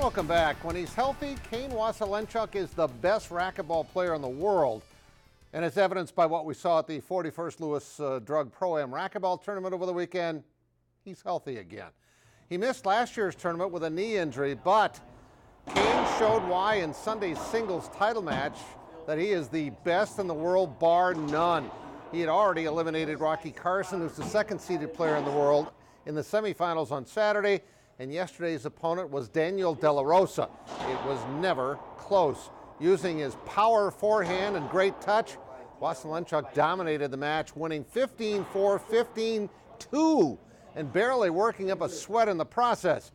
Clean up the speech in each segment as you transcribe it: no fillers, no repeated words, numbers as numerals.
welcome back. When he's healthy, Kane Wasylenchuk is the best racquetball player in the world. And it's evidenced by what we saw at the 41st Lewis Drug Pro-Am racquetball tournament over the weekend. He's healthy again. He missed last year's tournament with a knee injury, but Kane showed why in Sunday's singles title match that he is the best in the world, bar none. He had already eliminated Rocky Carson, who's the second-seeded player in the world, in the semifinals on Saturday. And yesterday's opponent was Daniel De La Rosa. It was never close. Using his power forehand and great touch, Wasylenchuk dominated the match, winning 15-4, 15-2, and barely working up a sweat in the process.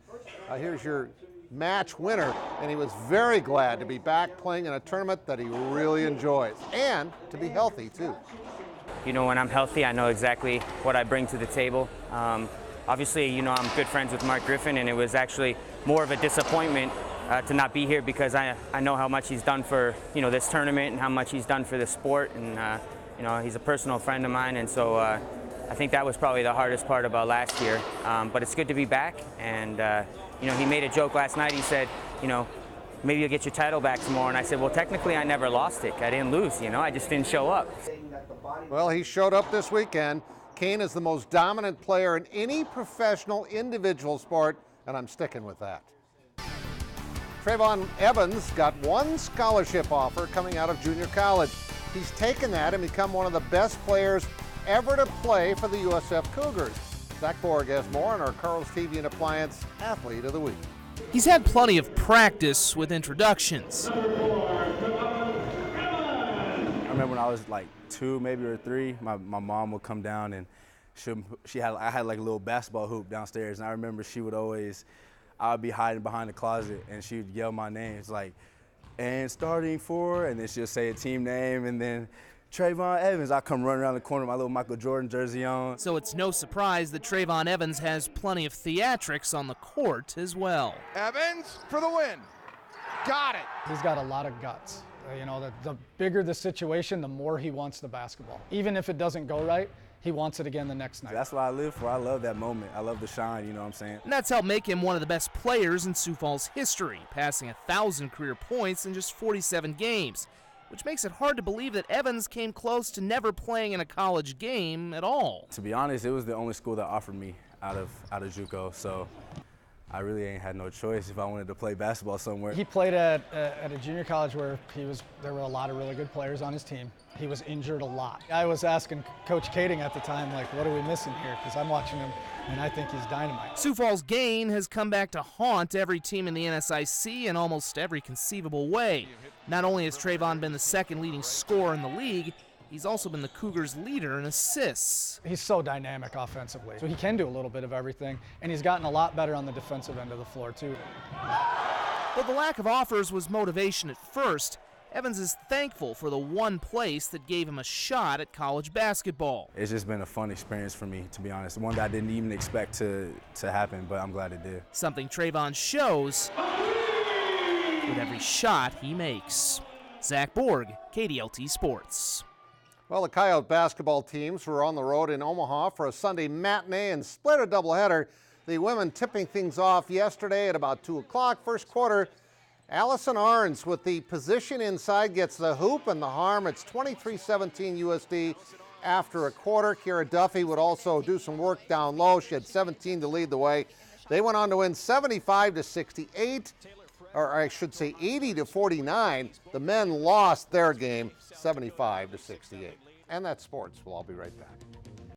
Here's your match winner, and he was very glad to be back playing in a tournament that he really enjoys, and to be healthy, too. You know, when I'm healthy, I know exactly what I bring to the table. Obviously, you know, I'm good friends with Mark Griffin, and it was actually more of a disappointment to not be here because I know how much he's done for, you know, this tournament and how much he's done for the sport, and you know, he's a personal friend of mine, and so I think that was probably the hardest part about last year. But it's good to be back, and you know, he made a joke last night. He said, you know, maybe you'll get your title back tomorrow, and I said, well, technically I never lost it. I didn't lose, you know, I just didn't show up. Well, he showed up this weekend. Kane is the most dominant player in any professional individual sport, and I'm sticking with that. Trayvon Evans got one scholarship offer coming out of junior college. He's taken that and become one of the best players ever to play for the USF Cougars. Zach Borg has more on our Carl's TV and Appliance Athlete of the Week. He's had plenty of practice with introductions. I remember when I was like 2, maybe or 3, my mom would come down and I had like a little basketball hoop downstairs, and I remember she would always, I would be hiding behind the closet, and she would yell my name. It's like, and starting for, and then she'll say a team name, and then Trayvon Evans. I come running around the corner with my little Michael Jordan jersey on. So it's no surprise that Trayvon Evans has plenty of theatrics on the court as well. Evans for the win. Got it. He's got a lot of guts. You know, the bigger the situation, the more he wants the basketball. Even if it doesn't go right, he wants it again the next night. That's what I live for. I love that moment. I love the shine, you know what I'm saying? And that's helped make him one of the best players in Sioux Falls history, passing 1,000 career points in just 47 games, which makes it hard to believe that Evans came close to never playing in a college game at all. To be honest, it was the only school that offered me out of JUCO, so I really ain't had no choice if I wanted to play basketball somewhere. He played at a junior college where there were a lot of really good players on his team. He was injured a lot. I was asking Coach Kading at the time, like, what are we missing here? Because I'm watching him, and I think he's dynamite. Sioux Falls' gain has come back to haunt every team in the NSIC in almost every conceivable way. Not only has Trayvon been the second leading scorer in the league, he's also been the Cougars' leader in assists. He's so dynamic offensively, so he can do a little bit of everything, and he's gotten a lot better on the defensive end of the floor, too. Though the lack of offers was motivation at first, Evans is thankful for the one place that gave him a shot at college basketball. It's just been a fun experience for me, to be honest. One that I didn't even expect to happen, but I'm glad it did. Something Trayvon shows with every shot he makes. Zach Borg, KDLT Sports. Well, the Coyote basketball teams were on the road in Omaha for a Sunday matinee and split a doubleheader. The women tipping things off yesterday at about 2 o'clock. First quarter, Allison Arns with the position inside gets the hoop and the harm. It's 23-17 USD after a quarter. Kira Duffy would also do some work down low. She had 17 to lead the way. They went on to win 75-68, or I should say 80-49. The men lost their game 75-68. And that's sports. Well, I'll be right back.